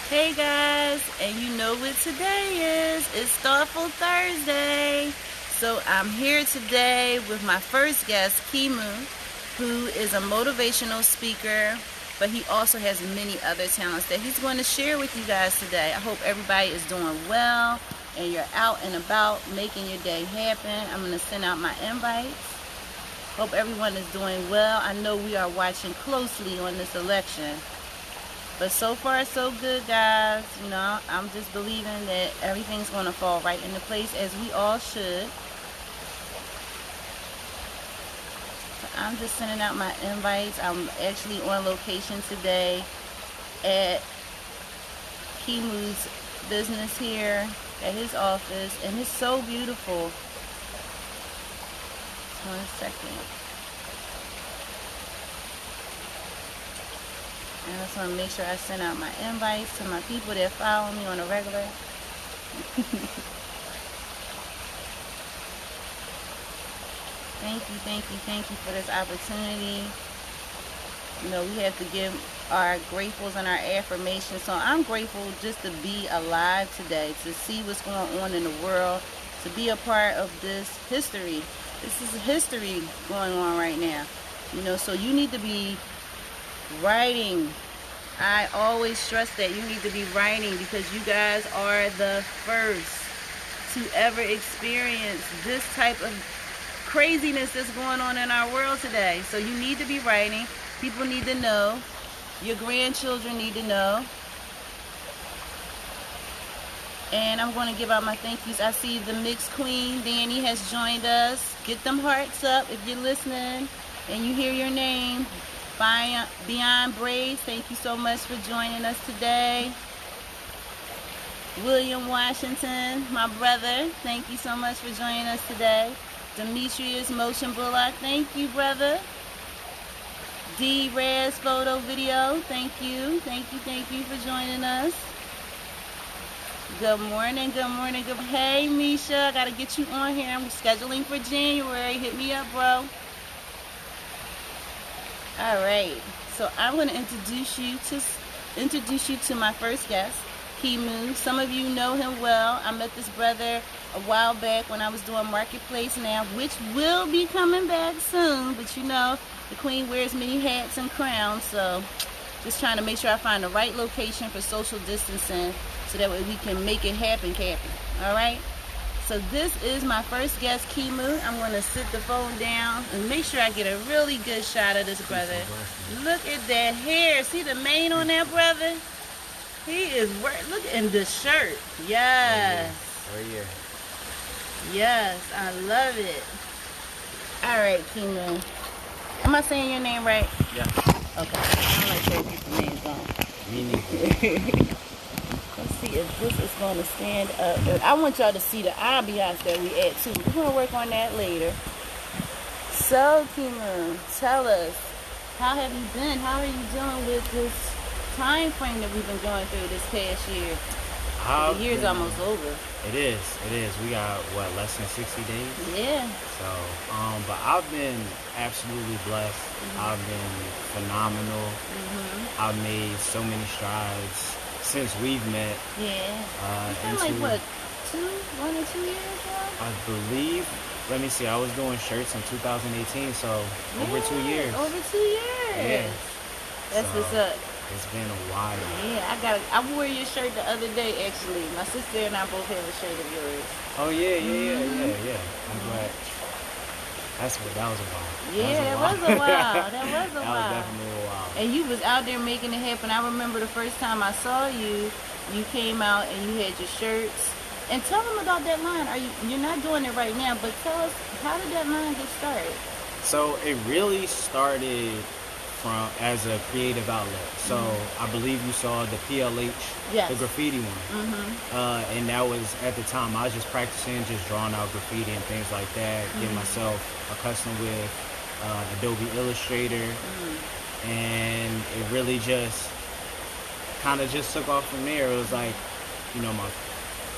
Hey guys, and you know what today is. It's Thoughtful Thursday. So I'm here today with my first guest, KiMu, who is a motivational speaker, but he also has many other talents that he's going to share with you guys today. I hope everybody is doing well and you're out and about making your day happen. I'm going to send out my invites. Hope everyone is doing well. I know we are watching closely on this election. But so far, so good, guys. You know, I'm just believing that everything's going to fall right into place, as we all should. So I'm just sending out my invites. I'm actually on location today at KiMu's business here, at his office, and it's so beautiful. Just 1 second. I just want to make sure I send out my invites to my people that follow me on a regular. Thank you for this opportunity. You know, we have to give our gratefuls and our affirmations. So I'm grateful just to be alive today, to see what's going on in the world, to be a part of this history. This is history going on right now. You know, so you need to be writing. I always stress that you need to be writing, because you guys are the first to ever experience this type of craziness that's going on in our world today. So you need to be writing. People need to know. Your grandchildren need to know. And I'm going to give out my thank yous. I see the mixed queen, Danny, has joined us. Get them hearts up if you're listening and you hear your name. Beyond Braids, thank you so much for joining us today. William Washington, my brother, thank you so much for joining us today. Demetrius Motion Bullock, thank you, brother. D Raz Photo Video, thank you for joining us. Good morning. Hey, Misha, I gotta get you on here. I'm scheduling for January. Hit me up, bro. All right, so I'm going to introduce you to my first guest, KiMu. Some of you know him well. I met this brother a while back when I was doing Marketplace Now, which will be coming back soon. But you know, the queen wears many hats and crowns, so just trying to make sure I find the right location for social distancing, so that way we can make it happen. All right. So this is my first guest, KiMu. I'm going to sit the phone down and make sure I get a really good shot of this brother. Look at that hair. See the mane on that brother? He is look in the shirt. Yes. Oh yeah. Yes, I love it. All right, KiMu. Am I saying your name right? Yeah. Okay. I don't like to keep the names on. Me neither. Let's see if this is going to stand up. I want y'all to see the ambiance that we at too. We're going to work on that later. So, KiMu, tell us, how have you been? How are you doing with this time frame that we've been going through this past year? The year's almost over. It is. We got, less than 60 days? Yeah. So, but I've been absolutely blessed. Mm-hmm. I've been phenomenal. Mm-hmm. I've made so many strides since we've met. Yeah. It's been like, what, 1 or 2 years now? I believe, let me see, I was doing shirts in 2018, so over 2 years. Over 2 years. Yeah. That's what's up. It's been a while. Yeah, I wore your shirt the other day, actually. My sister and I both have a shirt of yours. Oh, yeah. I'm glad. That was a while. Yeah, that was a while. That was definitely a while. And you was out there making it happen. I remember the first time I saw you, you came out and you had your shirts. And tell them about that line. You're not doing it right now, but tell us, how did that line get started? So it really started as a creative outlet. So I believe you saw the PLH, the graffiti one. Mm-hmm. And that was, at the time, I was just practicing, just drawing out graffiti and things like that, getting myself accustomed with Adobe Illustrator. And it really just kind of just took off from there. It was like, you know, my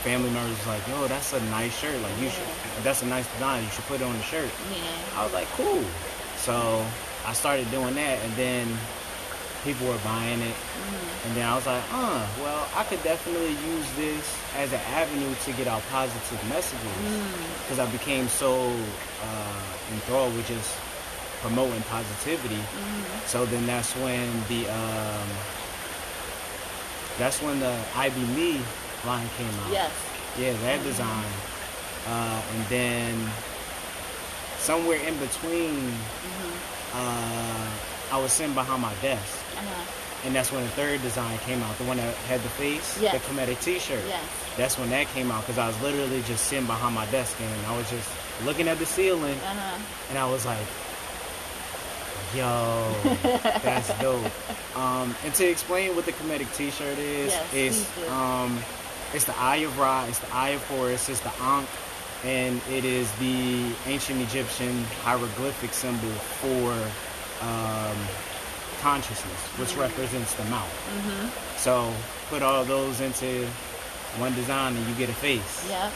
family members was like, yo, that's a nice shirt. Like, that's a nice design. You should put it on the shirt. Yeah. I was like, cool. So I started doing that, and then people were buying it. And then I was like, well, I could definitely use this as an avenue to get out positive messages. Because I became so enthralled with just promoting positivity. So then that's when the Ivy Me line came out. Yes. Yeah, that design. And then somewhere in between, I was sitting behind my desk. And that's when the third design came out, the one that had the face, the comedic t-shirt. Yes. That's when that came out, because I was literally just sitting behind my desk and I was just looking at the ceiling, and I was like, yo, that's dope. And to explain what the comedic t-shirt is, it's the Eye of Ra, it's the Eye of Horus, it's the Ankh, and it is the ancient Egyptian hieroglyphic symbol for consciousness, which represents the mouth. So put all those into one design and you get a face. Yeah.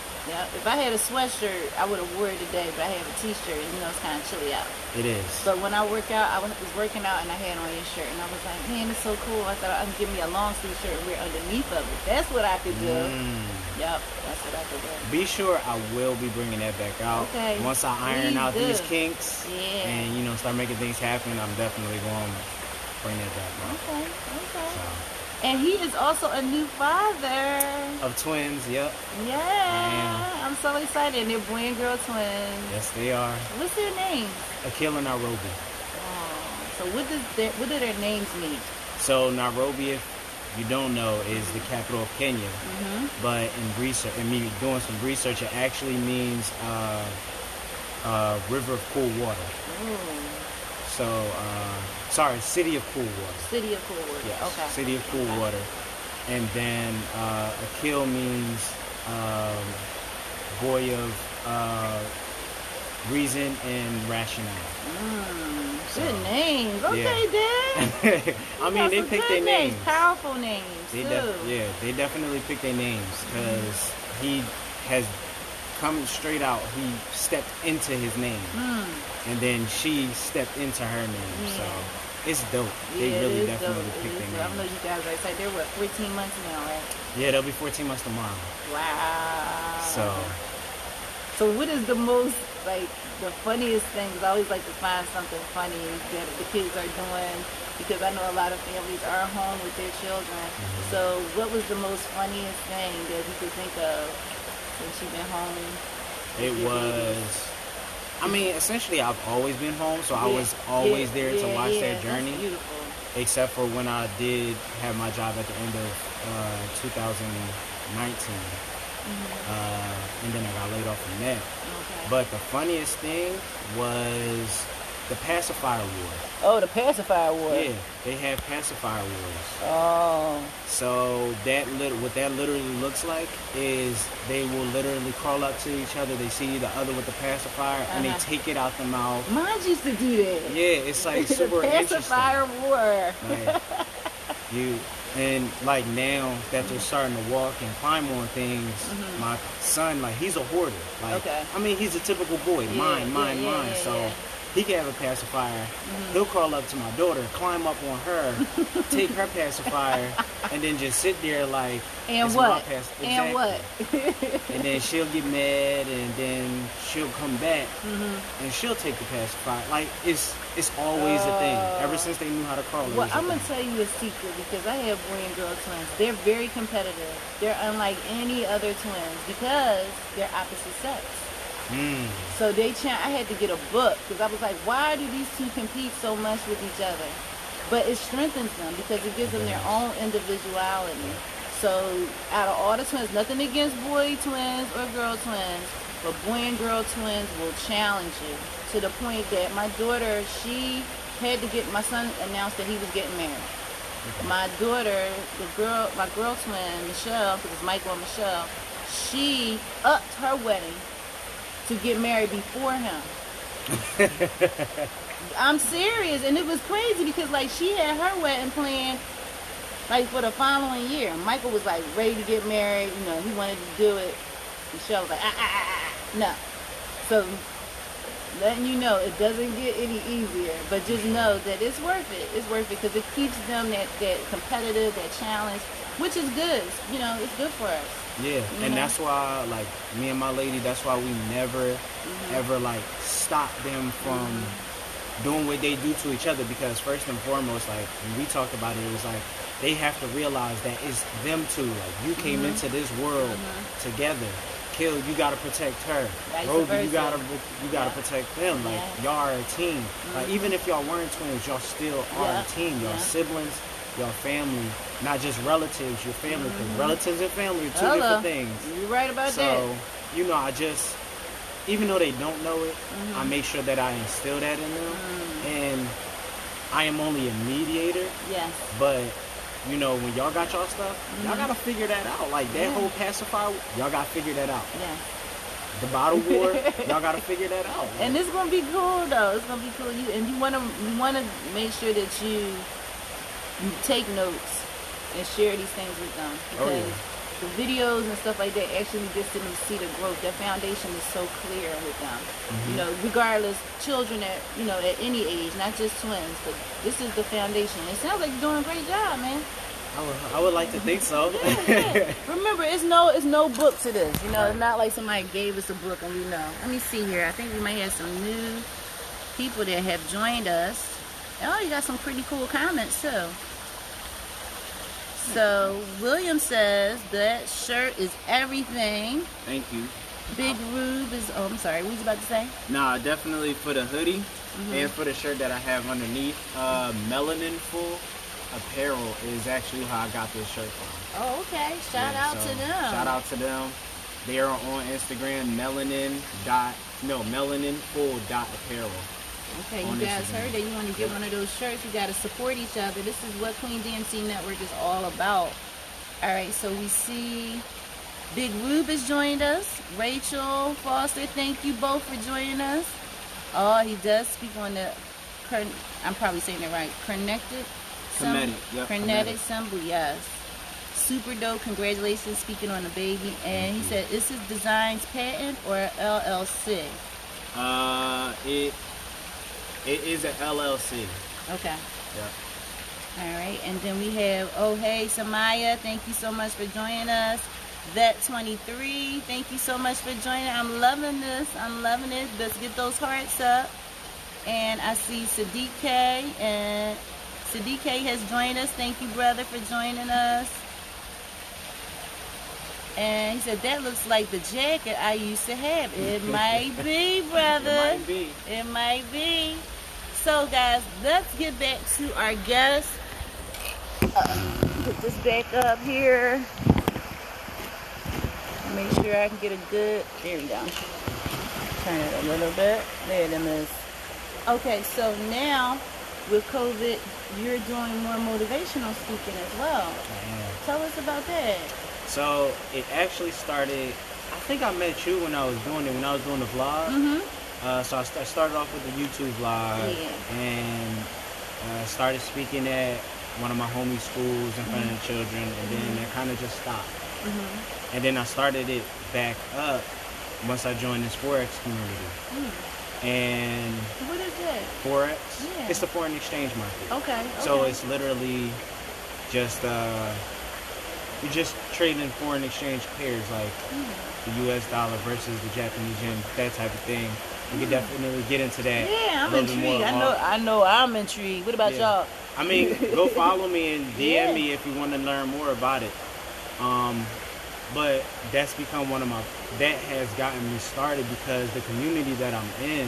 If I had a sweatshirt, I would have wore it today, but I have a t-shirt, and it's kind of chilly out. It is. But when I work out, I was working out and I had on your shirt, and I was like, man, it's so cool. I thought I can give me a long sleeve shirt and wear underneath of it. That's what I could do. Yep, that's what I could do. Be sure I will be bringing that back out. Okay. Once I iron out these kinks and, start making things happen, I'm definitely going to bring that back out. Okay. So. And he is also a new father. Of twins, yep. Yeah. I'm so excited. And they're boy and girl twins. Yes, they are. What's their names? Akil and Nairobi. Oh. So what do their names mean? So Nairobi, if you don't know, is the capital of Kenya. But in research, and me doing some research, it actually means river of cool water. So, City of Cool Water. City of Cool Water. Yes. Okay. City of Cool Water. And then Akil means boy of reason and rationale. Good names. Okay, Dad. I mean, they picked their names. Powerful names, they definitely picked their names, because he has come straight out. He stepped into his name. And then she stepped into her name. So it's dope. They really definitely picked their name. I know you guys are excited. They're 14 months now, right? Yeah, they'll be 14 months tomorrow. Wow. So what is the most, the funniest thing? Because I always like to find something funny that the kids are doing, because I know a lot of families are home with their children. So what was the most funniest thing that you could think of since you've been home? It was... I mean, essentially, I've always been home, so I was always there to watch their journey. That's beautiful. Except for when I did have my job at the end of 2019. And then I got laid off from that. But the funniest thing was the pacifier war. Oh, the pacifier war. Yeah, they have pacifier wars. Oh. So what that literally looks like is they will literally crawl up to each other. They see the other with the pacifier, and they take it out the mouth. Mine used to do that. Yeah, it's super interesting. Pacifier war. And now that they're starting to walk and climb on things, my son, he's a hoarder. I mean, he's a typical boy. Mine. So he can have a pacifier. He'll crawl up to my daughter, climb up on her, take her pacifier, and then just sit there and what? Exactly. And what? And then she'll get mad, and then she'll come back, and she'll take the pacifier. It's always a thing. Ever since they knew how to crawl. Well, I'm going to tell you a secret, because I have boy and girl twins. They're very competitive. They're unlike any other twins because they're opposite sex. So I had to get a book, because I was like, why do these two compete so much with each other? But it strengthens them, because it gives them their own individuality. So out of all the twins, nothing against boy twins or girl twins, but boy and girl twins will challenge you to the point that my daughter, my son announced that he was getting married. My daughter, my girl twin, Michelle, because it's Michael and Michelle, she upped her wedding to get married before him. I'm serious, and it was crazy, because she had her wedding planned for the following year. Michael was ready to get married, he wanted to do it. Michelle was like, no. So letting you know it doesn't get any easier, but just know that it's worth it. It's worth it because it keeps them that competitive, that challenge, which is good. You know, it's good for us. Yeah, and that's why, like, me and my lady, that's why we never, ever, like, stop them from doing what they do to each other, because first and foremost, like, when we talked about it, it was like, they have to realize that it's them two. Like, you came into this world together. Kill, you gotta protect her. Roby, you gotta protect them. Like, y'all are a team. Like, even if y'all weren't twins, y'all still are a team. Y'all siblings, y'all family, not just relatives, your family. Because relatives and family are two different things. You're right about that. So, you know, I just, even though they don't know it, I make sure that I instill that in them. And I am only a mediator. Yes. But, you know, when y'all got y'all stuff, y'all gotta figure that out. Like, that whole pacifier, y'all gotta figure that out. Yeah. The bottle war, y'all gotta figure that out. Like, and it's gonna be cool though. It's gonna be cool. You wanna make sure that you take notes and share these things with them, because the videos and stuff like that actually gets them to see the growth. That foundation is so clear with them. You know, regardless, children at any age, not just twins, but this is the foundation. It sounds like you're doing a great job, man. I would like to think so. Yeah. Remember, it's no book to this. You know, it's not like somebody gave us a book and we know. Let me see here. I think we might have some new people that have joined us. Oh, you got some pretty cool comments too. So William says that shirt is everything. Thank you. Big Rube is. Oh, I'm sorry. What was you about to say? Nah, definitely for the hoodie and for the shirt that I have underneath. Melaninful Apparel is actually how I got this shirt from. Oh, okay. Shout out to them. Shout out to them. They are on Instagram. Melaninful.apparel. Okay, you guys heard that. You want to get one of those shirts, you got to support each other. This is what Queen DMC Network is all about. All right, so we see Big Rube has joined us. Rachel Foster, thank you both for joining us. Oh, he does speak on the, I'm probably saying it right, Kinetic symbol, yes. Super dope, congratulations, speaking on the baby. And he said, is his designs patent or LLC? It is an LLC. Okay. Yeah. All right, and then we have, oh hey, Samaya, thank you so much for joining us. Vet23, thank you so much for joining. I'm loving this. I'm loving it. Let's get those hearts up. And I see Sadiq K, and Sadiq K has joined us. Thank you, brother, for joining us. And he said, that looks like the jacket I used to have. It might be, brother. It might be. It might be. So, guys, let's get back to our guest. Put this back up here. Make sure I can get a good, there we go. Turn it a little bit. There it is. Okay, so now with COVID, you're doing more motivational speaking as well. Tell us about that. So it actually started, I think I met you when I was doing the vlog. So I started off with the YouTube vlog and started speaking at one of my homie schools in front of the children, and then it kind of just stopped. And then I started it back up once I joined this Forex community. And what is it? Forex? Yeah. It's the foreign exchange market. Okay. So it's literally just you're just trading foreign exchange pairs, like the U.S. dollar versus the Japanese yen, that type of thing. We could definitely get into that. Yeah, I'm intrigued. I know I'm intrigued. What about y'all? I mean, go follow me and DM me if you want to learn more about it. But that's become that has gotten me started because the community that I'm in,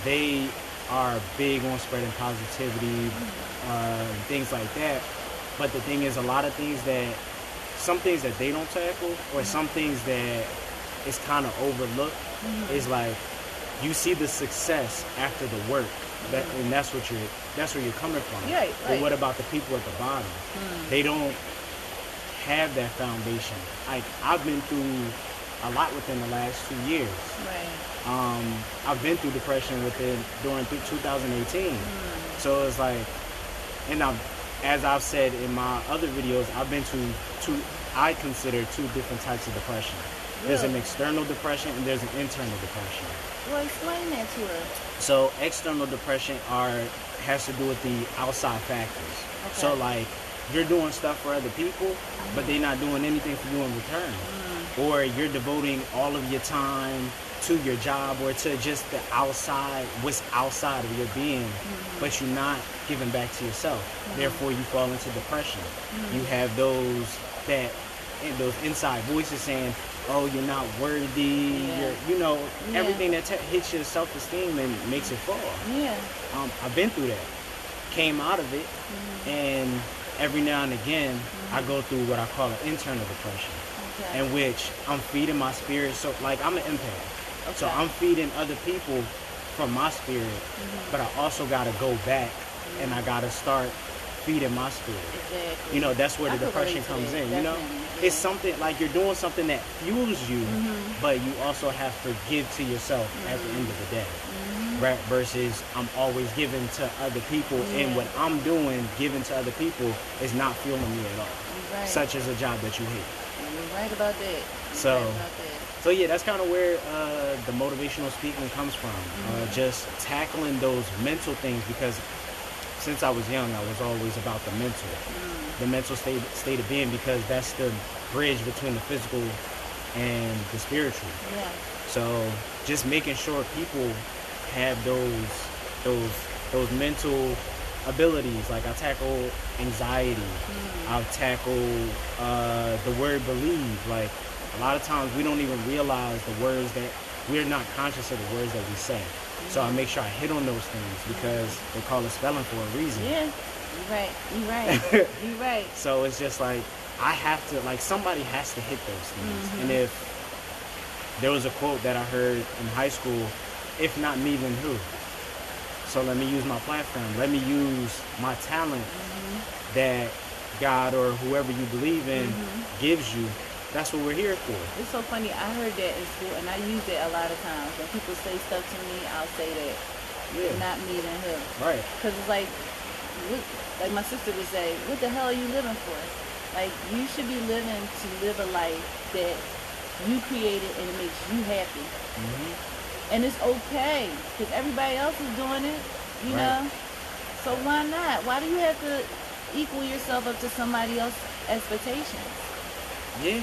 they are big on spreading positivity, things like that. But the thing is, some things that they don't tackle, or some things that is kind of overlooked, is like, you see the success after the work, and that's where you're coming from. Right. But what about the people at the bottom? They don't have that foundation. Like, I've been through a lot within the last 2 years. Right. I've been through depression during 2018. So it's like, and as I've said in my other videos, I've been I consider two different types of depression. There's an external depression and there's an internal depression. Well, explain that to her. So external depression has to do with the outside factors. Okay. So like you're doing stuff for other people, but they're not doing anything for you in return. Or you're devoting all of your time to your job or to just the outside, what's outside of your being, but you're not giving back to yourself. Therefore, you fall into depression. You have those inside voices saying, "Oh, you're not worthy." You're, everything that hits your self-esteem and makes it fall. Yeah. I've been through that. Came out of it, and every now and again, I go through what I call an internal depression, in which I'm feeding my spirit. So, like, I'm an empath. So I'm feeding other people from my spirit, but I also got to go back and I got to start feeding my spirit. Exactly. That's where the depression comes in, It's something like you're doing something that fuels you, but you also have to give to yourself at the end of the day. Right? Versus I'm always giving to other people, and what I'm doing, giving to other people, is not fueling me at all. Right. Such as a job that you hate. You're right about that. So yeah, that's kind of where the motivational speaking comes from. Just tackling those mental things, because since I was young, I was always about the mental state of being, because that's the bridge between the physical and the spiritual. Yeah. So just making sure people have those mental abilities. Like I tackle anxiety. I'll tackle the word believe. Like a lot of times we don't even realize the words that we're not conscious of the words that we say. So I make sure I hit on those things, because they call it spelling for a reason. Yeah, you're right. You're right. So it's just like I have to, like, somebody has to hit those things. And if there was a quote that I heard in high school, if not me, then who? So let me use my platform. Let me use my talent that God or whoever you believe in gives you. That's what we're here for. It's so funny. I heard that in school, and I use it a lot of times. When people say stuff to me, I'll say that. If not me, then him. Right. Because it's like my sister would say, what the hell are you living for? Like, you should be living to live a life that you created and it makes you happy. And it's okay, because everybody else is doing it, you know? So why not? Why do you have to equal yourself up to somebody else's expectations? Yeah.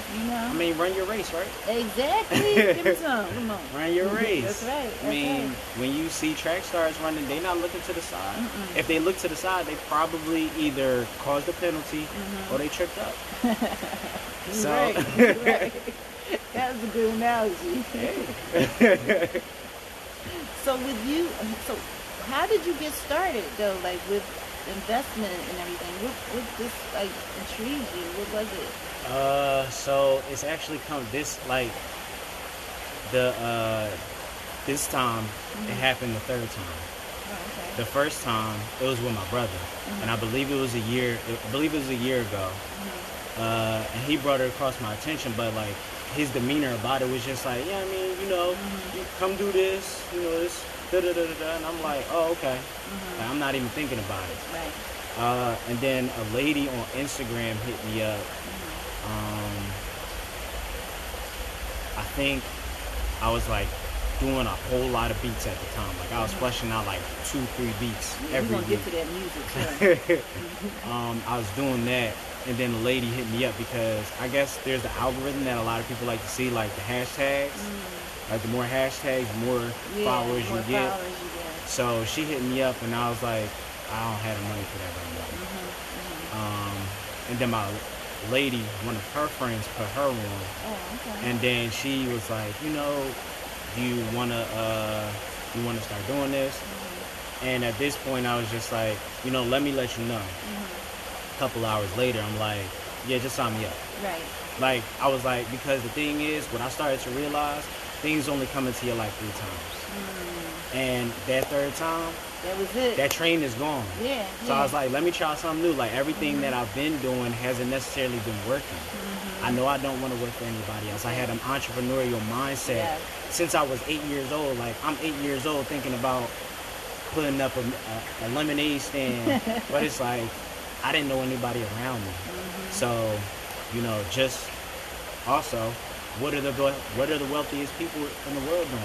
I mean, run your race, right? Exactly. Give me some. Come on. Run your race. That's right. I mean, when you see track stars running, they're not looking to the side. If they look to the side, they probably either caused a penalty or they tripped up. So. Right. That was a good analogy. So so how did you get started though? Like with investment and everything. What this like intrigued you? What was it? So it's actually this time it happened the third time. Oh, okay. The first time it was with my brother, and I believe it was a year ago. And he brought it across my attention, but like his demeanor about it was just like, yeah, I mean, you come do this, this da-da-da-da-da, and I'm like, oh, okay. Like, I'm not even thinking about it. Right. And then a lady on Instagram hit me up. I think I was like doing a whole lot of beats at the time. Like I was fleshing out like 2-3 beats every week. We're gonna get to that music. I was doing that, and then the lady hit me up because I guess there's the algorithm that a lot of people like to see, like the hashtags. Like the more hashtags, the more followers you get. So she hit me up, and I was like, I don't have the money for that right now. And then my lady, one of her friends, put her on. Oh, okay. And then she was like, do you wanna start doing this? And at this point, I was just like, let me let you know. A couple hours later, I'm like, yeah, just sign me up. Right. Like, I was like, because the thing is, what I started to realize, things only come into your life 3 times. And that third time, that was it. That train is gone. Yeah. So I was like, let me try something new. Like, everything that I've been doing hasn't necessarily been working. I know I don't want to work for anybody else. I had an entrepreneurial mindset since I was 8 years old. Like, I'm 8 years old thinking about putting up a lemonade stand. But it's like, I didn't know anybody around me. So, just also, what are the wealthiest people in the world doing?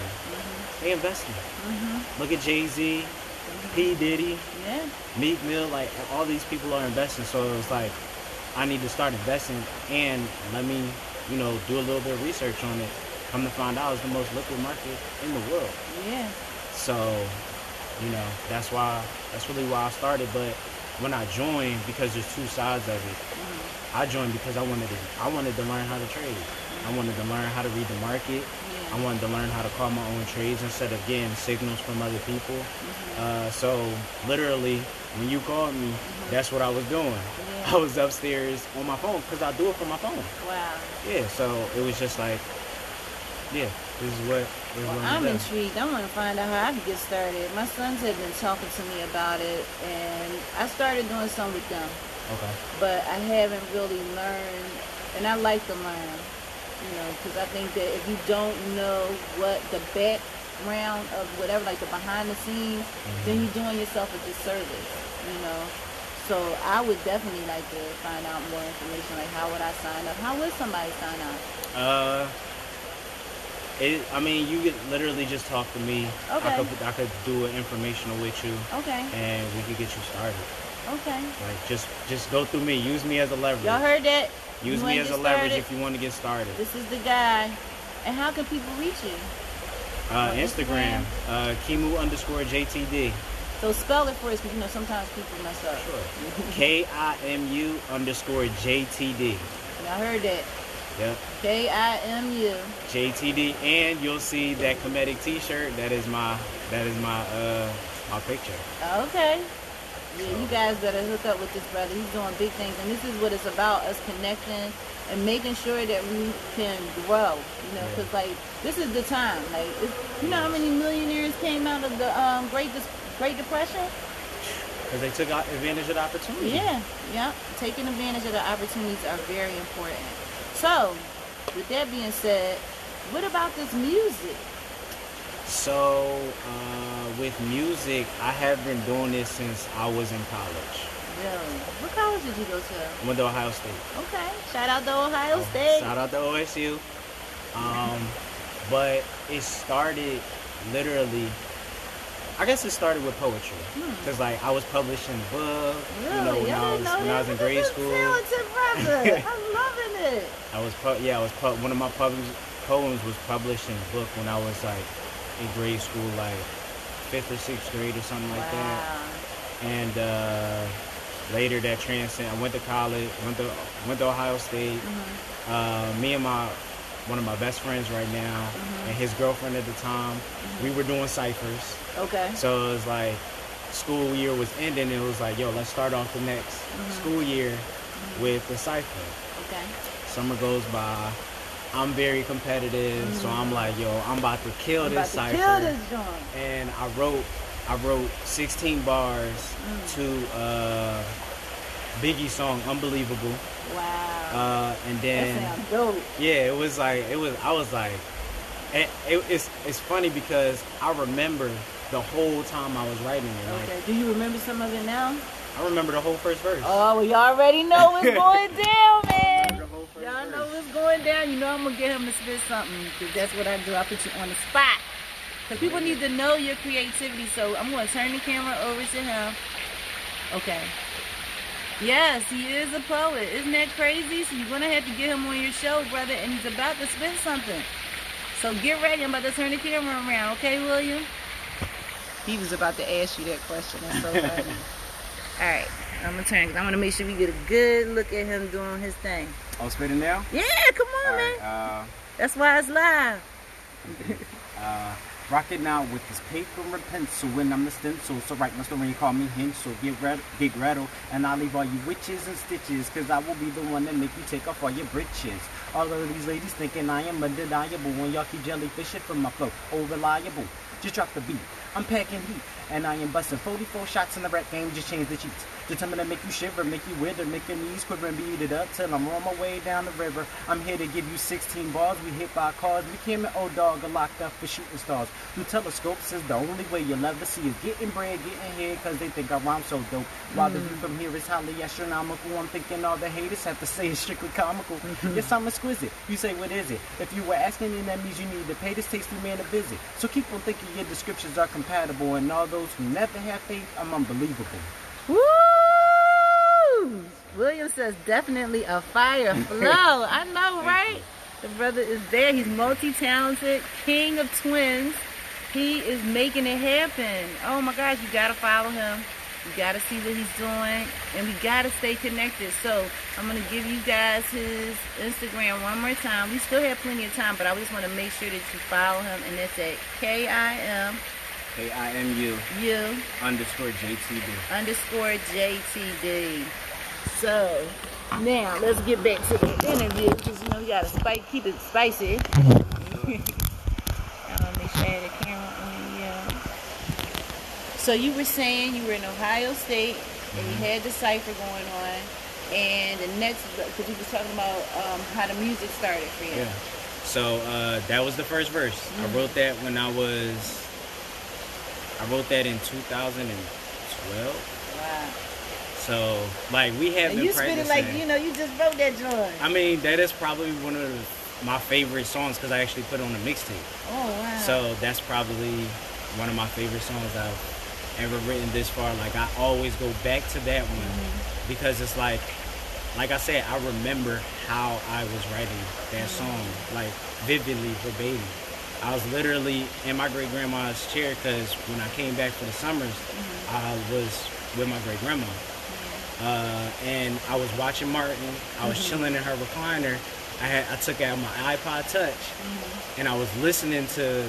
They investing. Look at Jay-Z, P. Diddy, Meek Mill, like all these people are investing. So it's like I need to start investing and let me, do a little bit of research on it. Come to find out, it's the most liquid market in the world. Yeah. So, that's really why I started. But when I joined, because there's two sides of it, I joined because I wanted to learn how to trade. I wanted to learn how to read the market. I wanted to learn how to call my own trades instead of getting signals from other people. So literally, when you called me, that's what I was doing. I was upstairs on my phone because I do it from my phone. Wow. Yeah, so it was just like, this is what I'm intrigued. I want to find out how I can get started. My sons have been talking to me about it, and I started doing some with them. Okay. But I haven't really learned, and I like to learn, because I think that if you don't know what the background of whatever, like the behind the scenes, then you're doing yourself a disservice, So I would definitely like to find out more information, like how would I sign up? How would somebody sign up? You could literally just talk to me. Okay. I could do an informational with you. Okay. And we could get you started. Okay. Like just go through me. Use me as a leverage. Y'all heard that? Use me as a leverage if you want to get started. This is the guy. And how can people reach you? Instagram. KiMu_JTD. So spell it for us, because sometimes people mess up. Sure. KiMu_JTD. Y'all heard that? Yep. KiMu. JTD, and you'll see that Comedic T-shirt. That is my picture. Okay. Yeah, you guys better hook up with this brother. He's doing big things, and this is what it's about: us connecting and making sure that we can grow. Because this is the time. Like, how many millionaires came out of the Great Depression? Because they took advantage of the opportunity. Yeah. Taking advantage of the opportunities are very important. So, with that being said, what about this music? So, with music, I have been doing this since I was in college. Really? What college did you go to? I went to Ohio State. Okay. Shout out to Ohio State. Shout out to OSU. But it started literally, I guess it started with poetry. Because I was publishing books, when I was in grade school. Talented brother. I'm loving it. One of my poems was published in a book when I was in grade school, 5th or 6th grade or something like that. And later that transcended. I went to college, went to Ohio State. Me and one of my best friends right now and his girlfriend at the time, we were doing ciphers. Okay. So it was school year was ending, and it was let's start off the next school year with the cipher. Okay. Summer goes by. I'm very competitive, so I'm I'm about to kill this cipher. Kill this joint. And I wrote 16 bars to Biggie's song "Unbelievable." Wow. And then that sounds dope. Yeah, it's funny because I remember the whole time I was writing it. Okay. Do you remember some of it now? I remember the whole first verse. Oh, well, y'all already know what's going down, man. Y'all know what's going down. I'm going to get him to spit something, because that's what I do. I put you on the spot. Because people need to know your creativity, so I'm going to turn the camera over to him. Okay. Yes, he is a poet. Isn't that crazy? So you're going to have to get him on your show, brother, and he's about to spit something. So get ready. I'm about to turn the camera around. Okay, William? He was about to ask you that question. That's so funny. All right, I'm going to turn, because I want to make sure we get a good look at him doing his thing. Oh, spitting now? Yeah, come on, man. That's why it's live. Rock it now with this paper and pencil, and I'm the stencil. So write my story, call me Hensel. Get rattled, and I'll leave all you witches and stitches, because I will be the one that make you take off all your britches. All of these ladies thinking I am undeniable, when y'all keep jellyfishing from my flow. Oh, reliable. just drop the beat. I'm packing heat, and I am busting 44 shots in the rap game, just change the cheats. Determined to make you shiver, make you wither, make your knees quiver and beat it up till I'm on my way down the river. I'm here to give you 16 bars, we hit by cars. We came and old dog are locked up for shooting stars. Through telescopes is the only way you'll ever see is getting bread, getting here, cause they think I rhyme so dope. While the view from here is highly astronomical, I'm thinking all the haters have to say it's strictly comical. Yes, I'm exquisite. You say, what is it? If you were asking, then that means you need to pay this tasty man a visit. So keep on thinking your descriptions are compatible, and all those who never have faith, I'm unbelievable. Woo! William says definitely a fire flow. I know, right? The brother is there. He's multi-talented, king of twins. He is making it happen. Oh my gosh, you gotta follow him. You gotta see what he's doing, and we gotta stay connected. So I'm gonna give you guys his Instagram one more time. We still have plenty of time, but I just want to make sure that you follow him, and it's at KIMU_JTD. So now let's get back to the interview, because you know you gotta keep it spicy. I want to make sure I had a camera on you. So you were saying you were in Ohio State and you had the cipher going on, and the next, because you were talking about how the music started for you. Yeah. So that was the first verse. I wrote that when I wrote that in 2012. Wow. So, like, we have been practicing. You spit it like, you know, you just wrote that joint. I mean, that is probably one of my favorite songs because I actually put it on a mixtape. Oh, wow. So, that's probably one of my favorite songs I've ever written this far. Like, I always go back to that one because it's like I said, I remember how I was writing that song, like, vividly, verbatim. I was literally in my great-grandma's chair because when I came back for the summers, I was with my great-grandma. And I was watching Martin. I was chilling in her recliner. I took out my iPod Touch, and I was listening to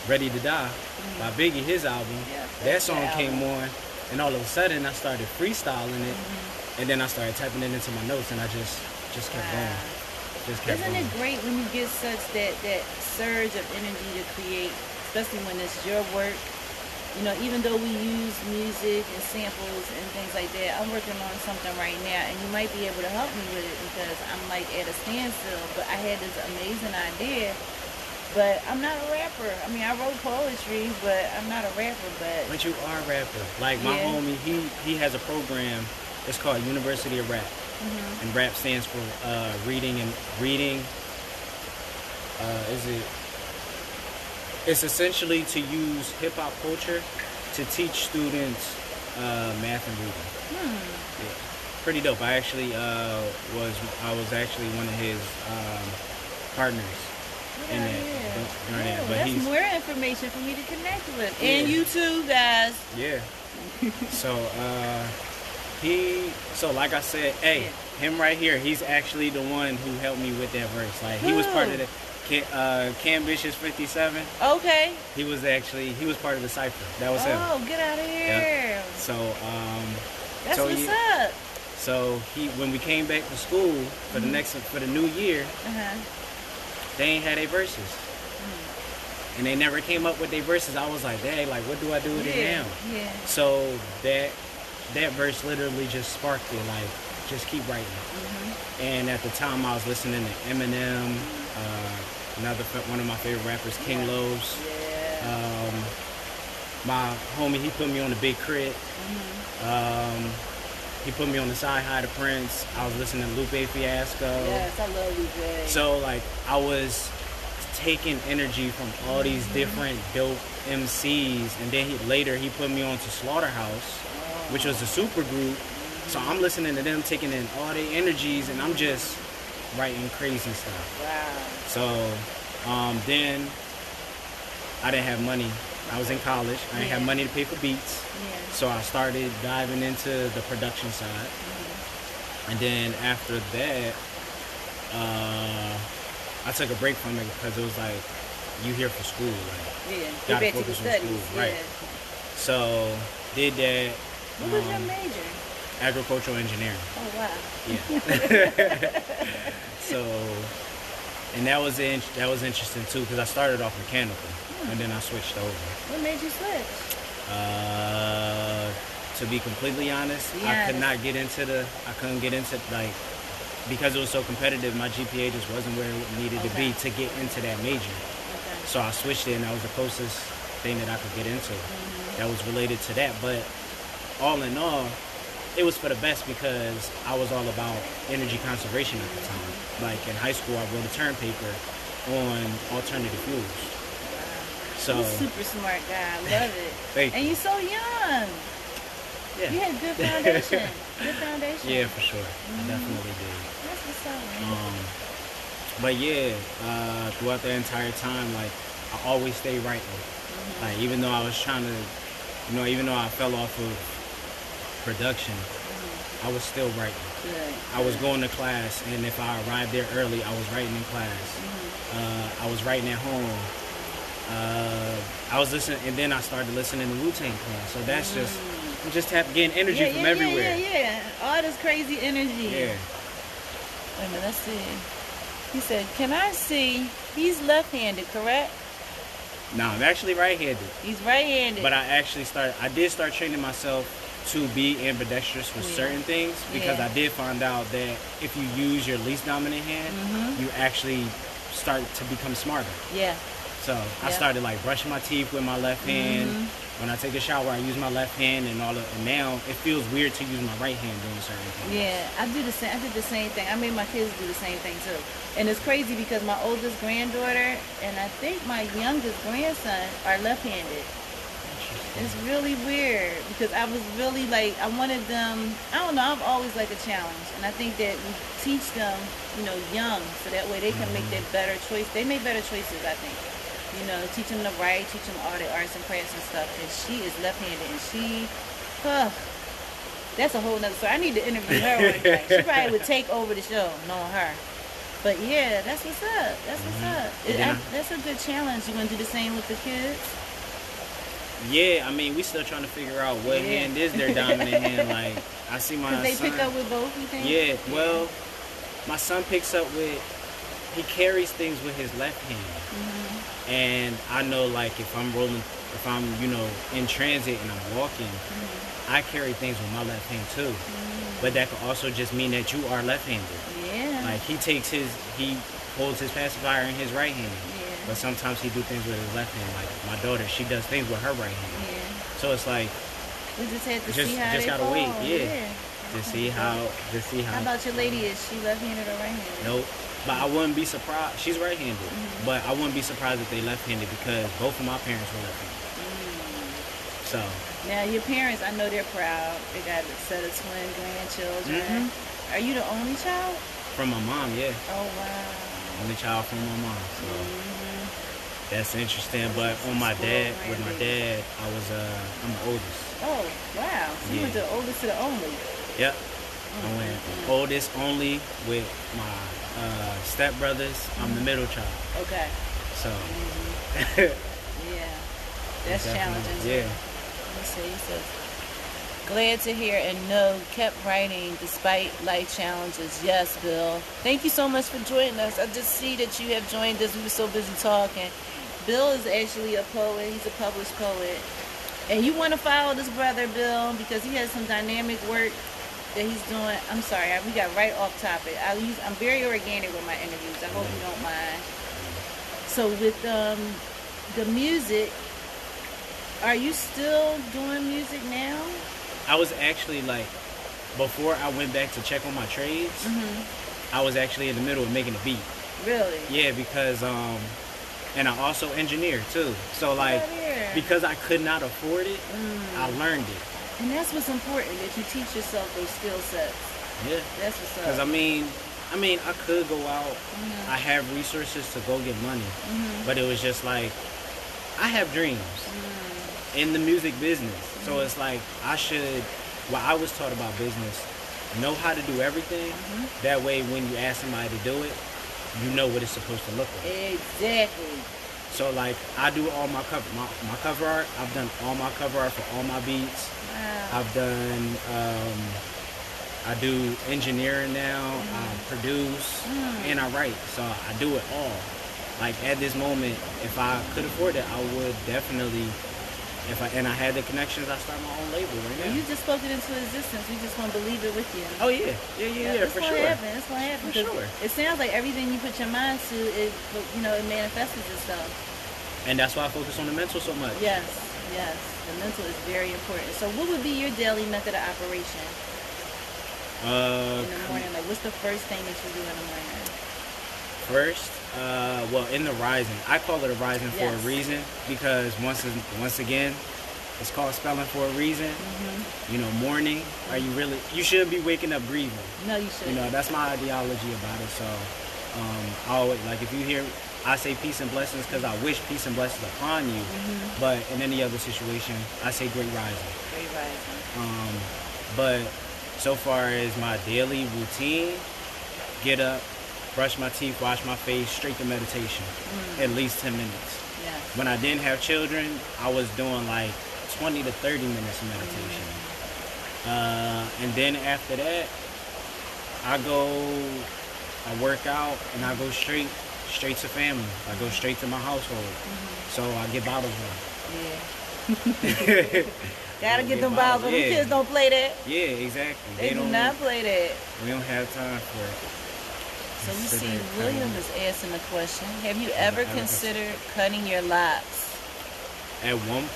Ready to Die by Biggie, his album. That song came on, and all of a sudden I started freestyling it, and then I started typing it into my notes, and I just kept going. Isn't it great when you get such that surge of energy to create, especially when it's your work? You know, even though we use music and samples and things like that, I'm working on something right now, and you might be able to help me with it because I'm like at a standstill. But I had this amazing idea, but I'm not a rapper. I mean, I wrote poetry, but I'm not a rapper. But you are a rapper. Like my homie, he has a program. It's called University of Rap. And rap stands for reading. It's essentially to use hip hop culture to teach students math and reading. Yeah, pretty dope. I actually was actually one of his partners in that. But that's more information for me to connect with, and you too, guys. Yeah. So like I said, him right here, he's actually the one who helped me with that verse. Like he was part of the KiMu 57. Okay. He was part of the cipher. That was him. Oh, get out of here. Yep. So that's what's up. So when we came back to school for the new year, they ain't had their verses. And they never came up with their verses. I was like, dang, like what do I do with it now? Yeah. So that verse literally just sparked it, like just keep writing. And at the time I was listening to Eminem, one of my favorite rappers, King Lowe's. My homie, he put me on the Big Crit. He put me on the Sci High to Prince. I was listening to Lupe Fiasco. Yes, I love Lupe. So like I was taking energy from all these different dope MCs, and then later he put me on to Slaughterhouse, which was a super group. So I'm listening to them, taking in all their energies, and I'm just writing crazy stuff. Wow. So then I didn't have money. I was in college. I didn't have money to pay for beats. So I started diving into the production side. And then after that, I took a break from it because it was like, you here for school. Like, gotta focus on school. Right. So did that. What was your major? Agricultural engineering. Oh, wow. Yeah. So And that was interesting too, because I started off mechanical, and then I switched over. What made you switch? To be completely honest, I couldn't get into like, because it was so competitive, my GPA just wasn't where it needed to be to get into that major. Okay. So I switched it, and that was the closest thing that I could get into that was related to that. But all in all, it was for the best because I was all about energy conservation at the time. Like in high school, I wrote a term paper on alternative fuels. So you're a super smart guy. I love it. Thank you. And you're so young. Yeah. You had good foundation. Good foundation. Yeah, for sure. I definitely did. That's what's up. But yeah, throughout the entire time, like, I always stayed writing. Like, even though I was trying to, even though I fell off of production, I was still writing. Good. I was going to class, and if I arrived there early, I was writing in class. I was writing at home. I was listening, and then I started listening to Wu-Tang Clan. So that's I'm just getting energy from everywhere. Yeah. All this crazy energy. Yeah. Wait a minute, let's see. He said, "Can I see?" He's left-handed, correct? No, I'm actually right-handed. He's right-handed. But I did start training myself to be ambidextrous with certain things, because I did find out that if you use your least dominant hand, you actually start to become smarter. Yeah. So I started like brushing my teeth with my left hand. When I take a shower, I use my left hand, and now it feels weird to use my right hand doing certain things. Yeah, I did the same thing. I made my kids do the same thing too. And it's crazy because my oldest granddaughter and I think my youngest grandson are left-handed. It's really weird because I was really like, I wanted them, I don't know, I've always liked a challenge. And I think that we teach them, young, so that way they can make that better choice. They make better choices, I think. Teach them to write, teach them all the arts and crafts and stuff. And she is left-handed, and that's a whole nother story. I need to interview her one day. She probably would take over the show, knowing her. But yeah, that's what's up. That's what's up. That's a good challenge. You want to do the same with the kids? Yeah, I mean, we still trying to figure out what hand is their dominant hand. Like, I see my son. They pick up with both, you think? Yeah, well, my son picks up he carries things with his left hand. And I know, like, if I'm in transit and I'm walking, I carry things with my left hand too. But that could also just mean that you are left-handed. Yeah. Like, he holds his pacifier in his right hand. But sometimes he do things with his left hand. Like my daughter, she does things with her right hand. Yeah. So it's like we just had to see how they gotta fall. wait, to see how. How about your lady? Is she left-handed or right-handed? Nope. But I wouldn't be surprised. She's right-handed, but I wouldn't be surprised if they left-handed because both of my parents were left-handed. So now your parents, I know they're proud. They got a set of twin grandchildren. Are you the only child? From my mom, yeah. Oh wow. Only child from my mom. So. That's interesting, but with my dad, I'm the oldest. Oh, wow. So you went the oldest to the only. Yep. I went oldest only with my stepbrothers. I'm the middle child. Okay. So. Yeah. That's challenging. Yeah. Let me see. He says, glad to hear and know kept writing despite life challenges. Yes, Bill. Thank you so much for joining us. I just see that you have joined us. We were so busy talking. Bill is actually a poet. He's a published poet. And you want to follow this brother, Bill, because he has some dynamic work that he's doing. I'm sorry, we got right off topic. I'm very organic with my interviews. I hope you don't mind. So with the music, are you still doing music now? I was actually before I went back to check on my trades, I was actually in the middle of making a beat. Really? Yeah, because and I also engineer too. So because I could not afford it, I learned it. And that's what's important, that you teach yourself those skill sets. Yeah. That's what's up. Because I mean, I could go out. I have resources to go get money, but it was just like I have dreams in the music business. So it's like I was taught about business, know how to do everything. That way, when you ask somebody to do it, you know what it's supposed to look like. Exactly. So I do all my cover art. I've done all my cover art for all my beats. Wow. I've done I do engineering now. I produce and I write. So I do it all. Like at this moment, if I could afford it, I would definitely. And I had the connections, I start my own label right now. You just spoke it into existence. We just want to believe it with you. Oh yeah, for sure. It's gonna happen. For sure. It sounds like everything you put your mind to, it manifests itself. And that's why I focus on the mental so much. Yes. The mental is very important. So, what would be your daily method of operation in the morning? Like, what's the first thing that you do in the morning? First, in the rising. I call it a rising for a reason because once again, it's called spelling for a reason. Morning. You shouldn't be waking up grieving. No, you shouldn't. That's my ideology about it. So, I always, like, if you hear, I say peace and blessings because I wish peace and blessings upon you. But in any other situation, I say great rising. Great rising. But so far as my daily routine, get up, brush my teeth, wash my face, straight to meditation, at least 10 minutes. Yes. When I didn't have children, I was doing like 20 to 30 minutes of meditation. And then after that, I work out, and I go straight to family. I go straight to my household. So I get bottles of Yeah. Gotta get them bottles. The kids don't play that. Yeah, exactly. They do not play that. We don't have time for it. So we see William is asking the question. Have you ever considered cutting your locks? At one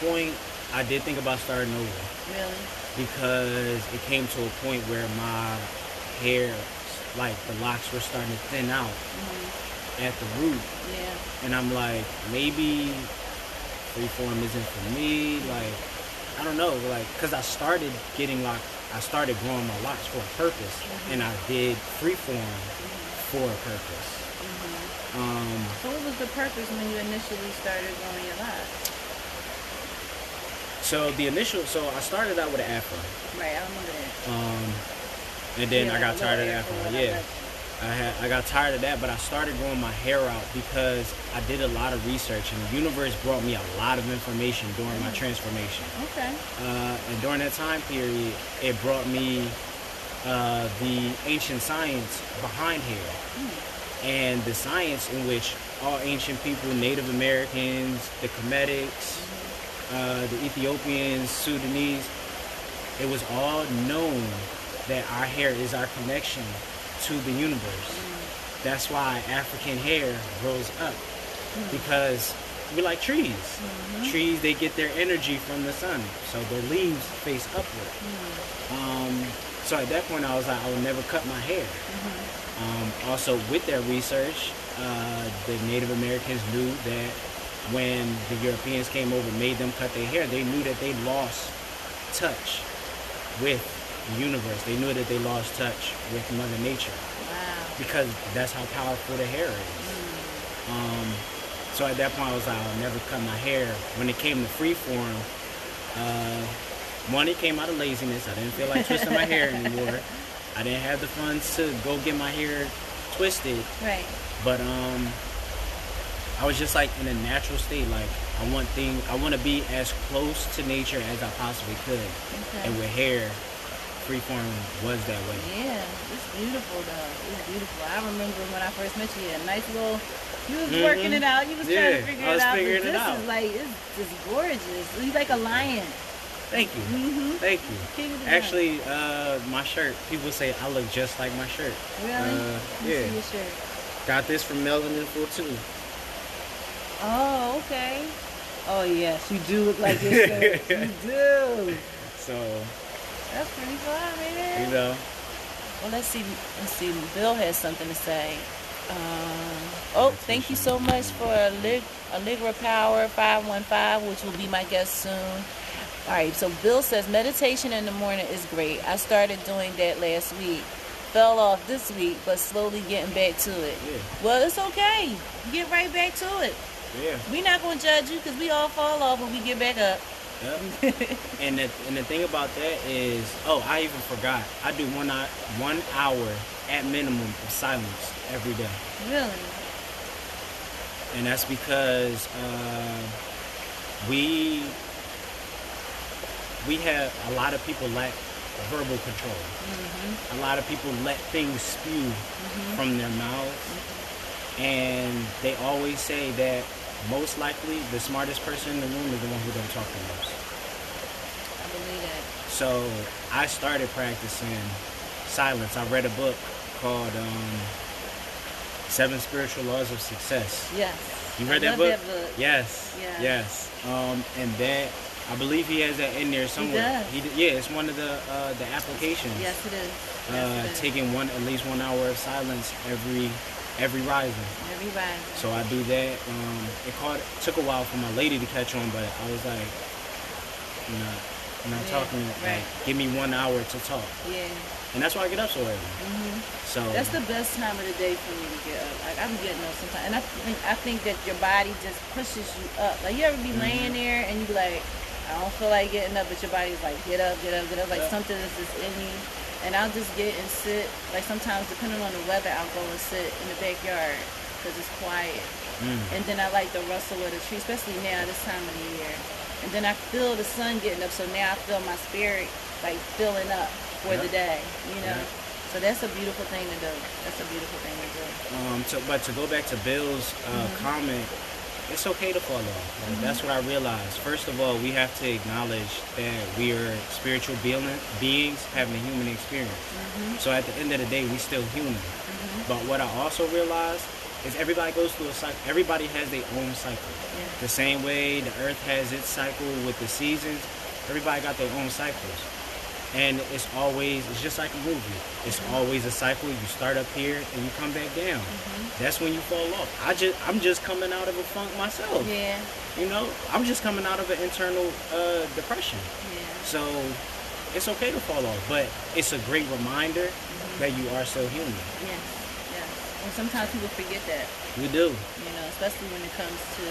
point, I did think about starting over. Really? Because it came to a point where my hair, like the locks were starting to thin out at the root. Yeah. And I'm like, maybe freeform isn't for me. Like, I don't know. Like, because I started growing my locks for a purpose, and I did freeform for a purpose. So what was the purpose when you initially started growing your locks? So I started out with an afro. Right, I remember that. And then I got tired of the afro. Yeah. I got tired of that, but I started growing my hair out because I did a lot of research, and the universe brought me a lot of information during my transformation. Okay. And during that time period, it brought me the ancient science behind hair. And the science in which all ancient people, Native Americans, the Kemetics, the Ethiopians, Sudanese, it was all known that our hair is our connection to the universe. That's why African hair grows up, because we're like trees. Trees, they get their energy from the sun, so their leaves face upward. So at that point, I was like, I would never cut my hair. Also, with their research, the Native Americans knew that when the Europeans came over and made them cut their hair, they knew that they lost touch with the universe. They knew that they lost touch with Mother Nature. Wow. Because that's how powerful the hair is. So at that point, I was like, I'll never cut my hair. When it came to freeform, one, it came out of laziness. I didn't feel like twisting my hair anymore. I didn't have the funds to go get my hair twisted. Right. But I was just like in a natural state. Like I want to be as close to nature as I possibly could. Okay. And with hair, freeform was that way. Yeah, it's beautiful though. It's beautiful. I remember when I first met you, a nice little. You was working it out. You was trying to figure it out. But this is like, it's just gorgeous. You're like a lion. Thank you. Thank you. Actually, my shirt, people say I look just like my shirt. Really? Yeah. See your shirt. Got this from Melvin and Full 2. Oh, okay. Oh, yes, you do look like your shirt. You do. So. That's pretty fun, man. You know. Well, let's see. Bill has something to say. Thank you so much for Allegra Power 515, which will be my guest soon. All right, so Bill says meditation in the morning is great. I started doing that last week. Fell off this week, but slowly getting back to it. Yeah. Well, it's okay. Get right back to it. Yeah. We're not going to judge you because we all fall off when we get back up. Yep. and the thing about that is, I even forgot. I do 1 hour at minimum of silence every day. Really? And that's because we have a lot of people lack verbal control. A lot of people let things spew from their mouths, and they always say that most likely the smartest person in the room is the one who don't talk the most. I believe that. So I started practicing silence. I read a book called 7 Spiritual Laws of Success. Yes. You read that book? Yes. Yeah. Yes. And that, I believe he has that in there somewhere. He does. Yeah, it's one of the applications. Yes, it is. Taking at least 1 hour of silence every rising. Every rising. So I do that. It took a while for my lady to catch on, but I was like, I'm not talking. Right. Like, give me 1 hour to talk. Yeah. And that's why I get up so early. So that's the best time of the day for me to get up. Like, I'm getting up sometimes, and I think that your body just pushes you up. Like, you ever be laying there and you be like, I don't feel like getting up, but your body's like, get up, get up, get up. Like something is just in you. And I'll just get and sit. Like sometimes, depending on the weather, I'll go and sit in the backyard because it's quiet. And then I like the rustle of the tree, especially now this time of the year. And then I feel the sun getting up, so now I feel my spirit like filling up for the day, you know. So that's a beautiful thing to do. That's a beautiful thing to do. But to go back to Bill's comment, it's okay to fall off. Like, that's what I realized. First of all, we have to acknowledge that we are spiritual beings having a human experience. So at the end of the day, we still human. But what I also realized is everybody goes through a cycle. Everybody has their own cycle. The same way the earth has its cycle with the seasons, everybody got their own cycles. And it's just like a movie. It's always a cycle. You start up here and you come back down. That's when you fall off. I'm just coming out of a funk myself. Yeah. You know, I'm just coming out of an internal depression. Yeah. So it's okay to fall off, but it's a great reminder that you are still human. Yes. Yes. And sometimes people forget that. We do. You know, especially when it comes to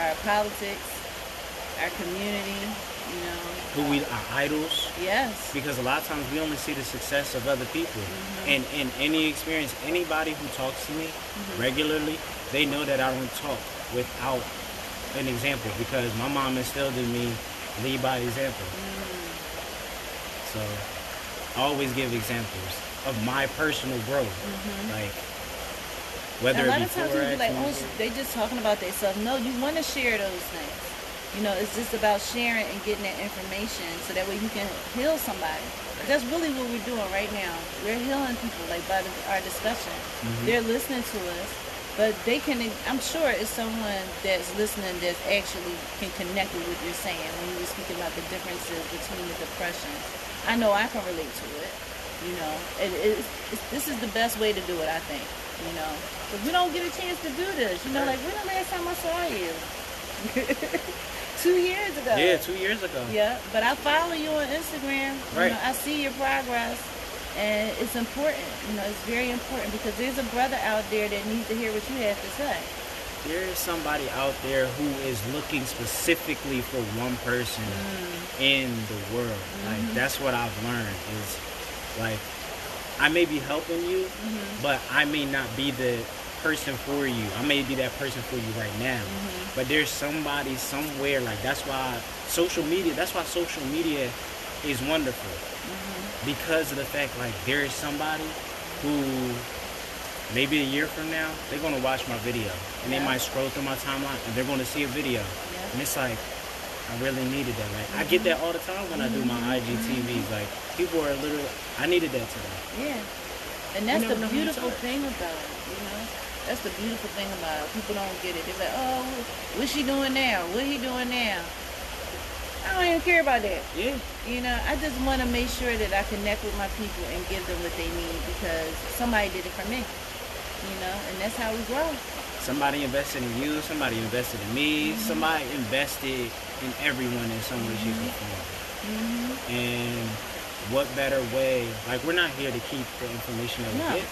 our politics, our community, you know. Our idols. Yes. Because a lot of times we only see the success of other people. And in any experience, anybody who talks to me regularly, they know that I don't talk without an example, because my mom instilled in me, lead by example. So I always give examples of my personal growth. Like, whether a lot it be of times people be like, oh, they just talking about themselves. No, you want to share those things. You know, it's just about sharing and getting that information so that way you can heal somebody. That's really what we're doing right now. We're healing people, like by our discussion. They're listening to us, but they can. I'm sure it's someone that's listening that's actually can connect with what you're saying when you were speaking about the differences between the depressions. I know I can relate to it. You know, this is the best way to do it, I think. You know, because we don't get a chance to do this. You know, like when the last time I saw you? 2 years ago. Yeah, 2 years ago. Yeah, but I follow you on Instagram. Right. You know, I see your progress, and it's important. You know, it's very important because there's a brother out there that needs to hear what you have to say. There is somebody out there who is looking specifically for one person in the world. Like, that's what I've learned is, like, I may be helping you, but I may not be the person for you. I may be that person for you right now, but there's somebody somewhere. Like, that's why social media is wonderful, because of the fact, like, there is somebody who maybe a year from now they're going to watch my video and they might scroll through my timeline and they're going to see a video and it's like, I really needed that. Like, I get that all the time when I do my IGTVs. Like, people are literally, I needed that today. Yeah. And that's the beautiful thing about it, you know? That's the beautiful thing about it. People don't get it. They're like, oh, what's she doing now? What he doing now? I don't even care about that. Yeah. You know, I just want to make sure that I connect with my people and give them what they need because somebody did it for me. You know, and that's how we grow. Somebody invested in you. Somebody invested in me. Somebody invested in everyone in some way, shape, or form. And what better way? Like, we're not here to keep the information that we get.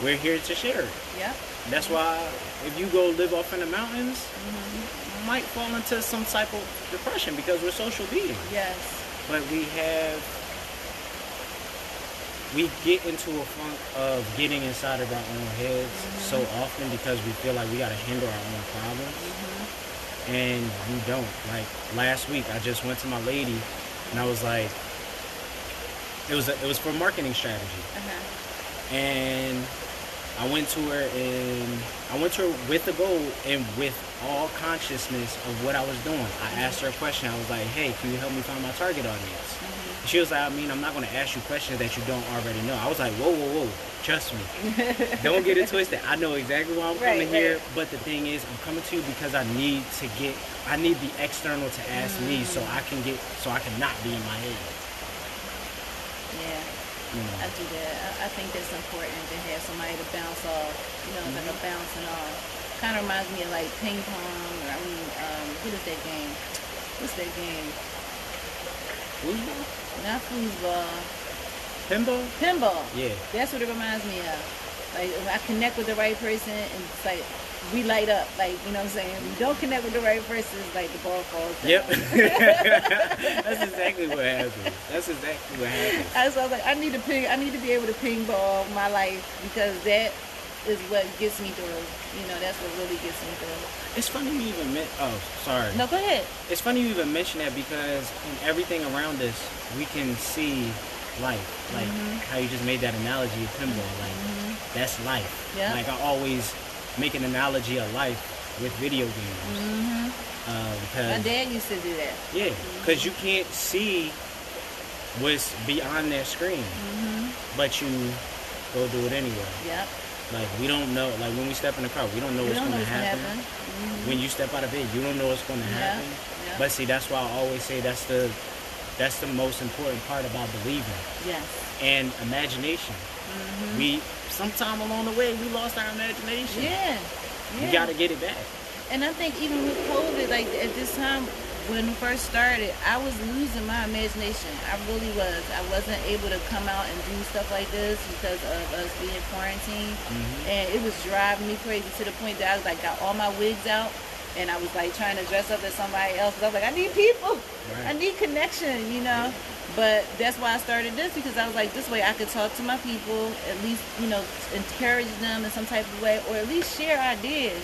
We're here to share it. Yeah. That's why if you go live off in the mountains, you might fall into some type of depression because we're social beings. Yes. But we get into a funk of getting inside of our own heads so often because we feel like we got to handle our own problems. And you don't. Like, last week, I just went to my lady And I was like, it was for marketing strategy. And I went to her with the goal and with all consciousness of what I was doing. I asked her a question. I was like, hey, can you help me find my target audience? She was like, I mean, I'm not going to ask you questions that you don't already know. I was like, whoa, trust me. Don't get it twisted. I know exactly why I'm coming here, but the thing is, I'm coming to you because I need the external to ask me so I can not be in my head. Yeah. I do that. I think that's important to have somebody to bounce off. Like a bouncing off. Kind of reminds me of like ping pong, or what is that game? What's that game? Foosball? Not foosball. Pinball? Pinball. Yeah. That's what it reminds me of. Like, when I connect with the right person, and it's like, we light up. Like, you know what I'm saying? When you don't connect with the right person, it's like the ball falls down. Yep. That's exactly what happens. I was like, I need to be able to ping ball my life, because that is what gets me through. That's what really gets me through. It's funny you even sorry. No, go ahead. It's funny you even mention that, because in everything around us, we can see life. Like how you just made that analogy of pinball. Like, that's life. Yeah. Like, I always make an analogy of life with video games. Because my dad used to do that. Yeah, because you can't see what's beyond that screen, but you go do it anyway. Yep. Like, we don't know. Like, when we step in the car, we don't know what's going to happen. When you step out of bed, you don't know what's going to happen. Yep. But see, that's why I always say that's the most important part about believing. Yes. And imagination. We sometime along the way we lost our imagination. Yeah. You got to get it back. And I think even with COVID, like at this time when it first started, I was losing my imagination. I really was. I wasn't able to come out and do stuff like this because of us being quarantined. And it was driving me crazy to the point that I was like, got all my wigs out, and I was like trying to dress up as somebody else. I was like, I need people. Right. I need connection, But that's why I started this, because I was like, this way I could talk to my people, at least, encourage them in some type of way, or at least share ideas,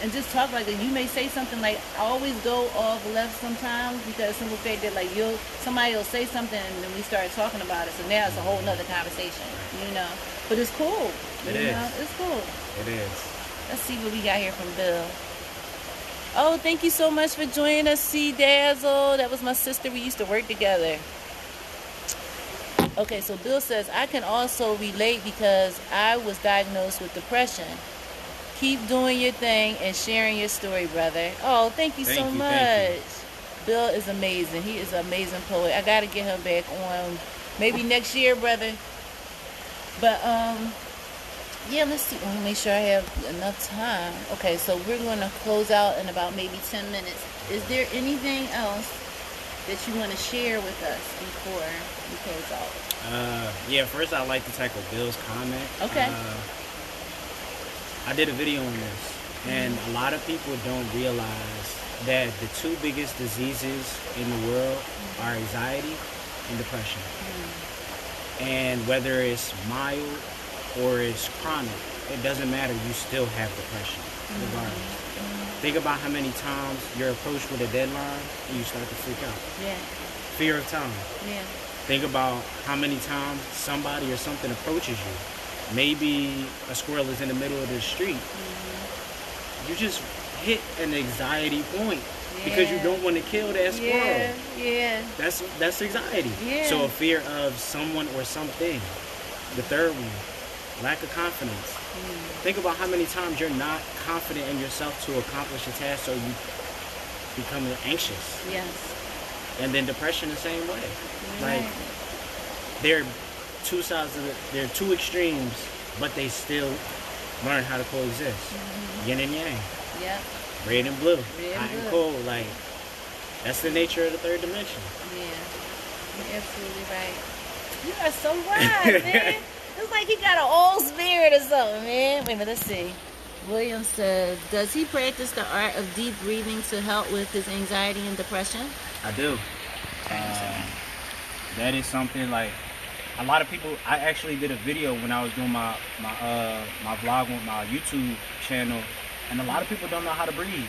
and just talk. Like, you may say something like, I always go off left sometimes, because simple fact that like somebody will say something and then we start talking about it, so now it's a whole nother conversation, But it's cool. It's cool. It is. Let's see what we got here from Bill. Oh, thank you so much for joining us, C Dazzle. That was my sister. We used to work together. Okay, so Bill says, I can also relate because I was diagnosed with depression. Keep doing your thing and sharing your story, brother. Oh, thank you so much. Bill is amazing. He is an amazing poet. I got to get him back on maybe next year, brother. But, yeah, let's see. Let me make sure I have enough time. Okay, so we're going to close out in about maybe 10 minutes. Is there anything else that you want to share with us before we close out? Yeah, first I'd like to tackle Bill's comment. Okay. I did a video on this, and a lot of people don't realize that the two biggest diseases in the world are anxiety and depression. And whether it's mild or it's chronic, it doesn't matter. You still have depression, regardless. Think about how many times you're approached with a deadline and you start to freak out. Yeah. Fear of time. Yeah. Think about how many times somebody or something approaches you. Maybe a squirrel is in the middle of the street. You just hit an anxiety point because you don't want to kill that squirrel. Yeah. That's anxiety. Yeah. So a fear of someone or something. The third one, lack of confidence. Think about how many times you're not confident in yourself to accomplish a task, so you become anxious. Yes. And then depression the same way. Right. Like, they're two sides of they're two extremes, but they still learn how to coexist. Yin and yang. Yep. Red and blue. Red hot and and blue. cold. Like, that's the nature of the third dimension. Yeah. You're absolutely right. You are so wise, man. It's like he got an old spirit or something, man. Wait a minute, let's see. William said, does he practice the art of deep breathing to help with his anxiety and depression? I do. That is something like a lot of people. I actually did a video when I was doing my vlog on my YouTube channel, and a lot of people don't know how to breathe.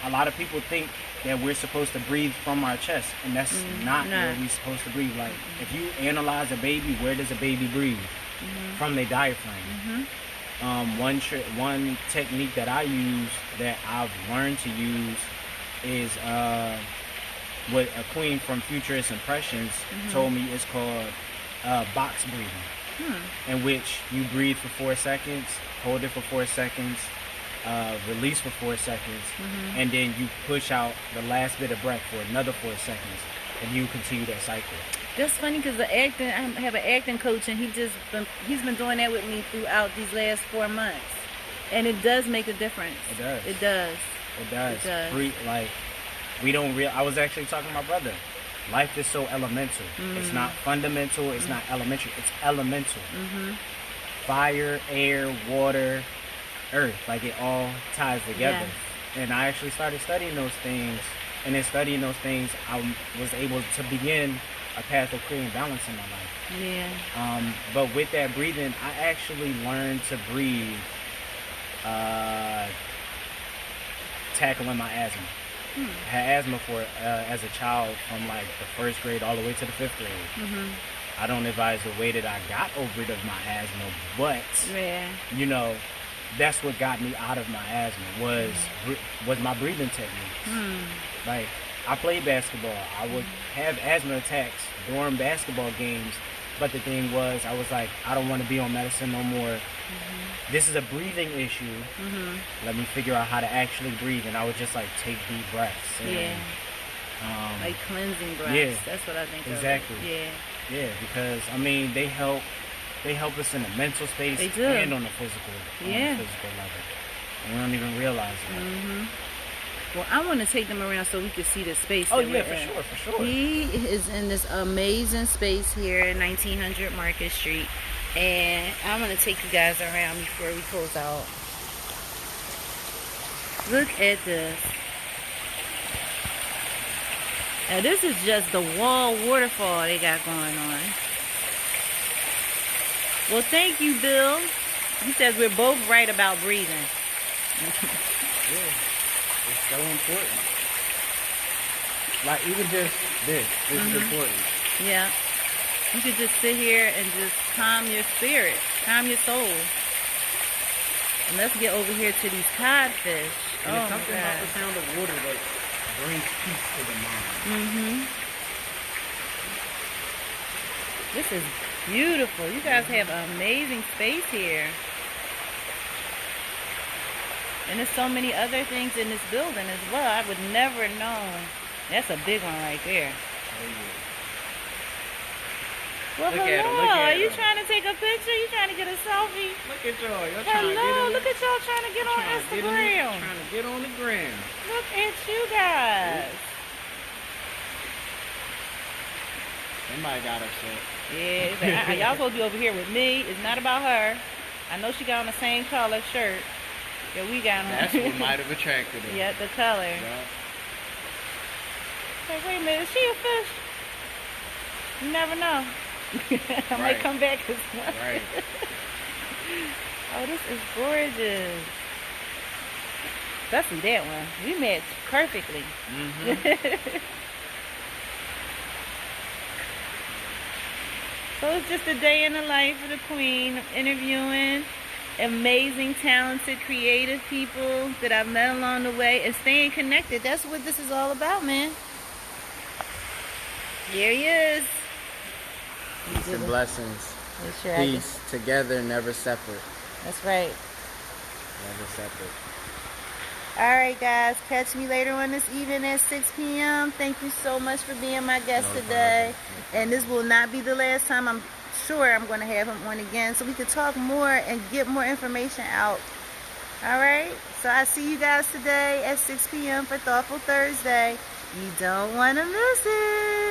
a lot of people think that we're supposed to breathe from our chest, and that's not where we're supposed to breathe. Like, if you analyze a baby, where does a baby breathe? From their diaphragm. One technique that I use, that I've learned to use, is what a queen from Futurist Impressions told me is called box breathing, in which you breathe for 4 seconds, hold it for 4 seconds, release for 4 seconds, and then you push out the last bit of breath for another 4 seconds, and you continue that cycle. That's funny, because I have an acting coach, and he's been doing that with me throughout these last 4 months, and it does make a difference. It does. It does. It does. It does. Like, we don't I was actually talking to my brother. Life is so elemental. It's not fundamental. It's not elementary. It's elemental. Fire, air, water, earth, like, it all ties together. Yes. And I actually started studying those things, and in studying those things, I was able to begin a path of creating balance in my life. Yeah. But with that breathing, I actually learned to breathe, tackling my asthma. I had asthma as a child, from like the 1st grade all the way to the 5th grade. I don't advise the way that I got rid of my asthma, but you know, that's what got me out of my asthma was my breathing techniques. Like, I played basketball. I would have asthma attacks during basketball games, but the thing was, I was like, I don't want to be on medicine no more. This is a breathing issue. Let me figure out how to actually breathe. And I would just, like, take deep breaths. And, like cleansing breaths. Yeah, that's what I think. Exactly. Of it. Yeah, because I mean, they help us in the mental space and on the physical, level. And we don't even realize it. Well, I want to take them around so we can see the space. Oh yeah, for sure. He is in this amazing space here in 1900 Market Street, and I'm going to take you guys around before we close out. Look at this. Now, this is just the wall waterfall they got going on. Well, thank you, Bill. He says we're both right about breathing. Yeah, it's so important. Like, even just this is important. Yeah. You could just sit here and just calm your spirit, calm your soul. And let's get over here to these codfish. And it's something about the sound of water that brings peace to the mind. This is beautiful. You guys have an amazing space here. And there's so many other things in this building as well. I would never know. That's a big one right there. Well, look hello. At him, look at Are you him. trying to take a picture? You trying to get a selfie? Look at y'all. Y'all Hello. trying to get in, Look at y'all trying to get on Instagram. Trying to get on the gram. Look at you guys. Somebody got upset. Yeah, it's like, y'all supposed to be over here with me. It's not about her. I know she got on the same color shirt that we got on. That's what might have attracted her. Yeah, the color. Yeah. Hey, wait a minute, is she a fish? You never know. I might come back this one. Right. Oh, this is gorgeous. Especially that one. We matched perfectly. So it's just a day in the life of the queen. I'm interviewing amazing, talented, creative people that I've met along the way, and staying connected. That's what this is all about, man. Here he is. Peace and blessings. Sure Peace together, never separate. That's right. Never separate. Alright guys, catch me later on this evening at 6 p.m. Thank you so much for being my guest today. And this will not be the last time. I'm sure I'm going to have him on again so we can talk more and get more information out. Alright, so I see you guys today at 6 p.m. for Thoughtful Thursday. You don't want to miss it.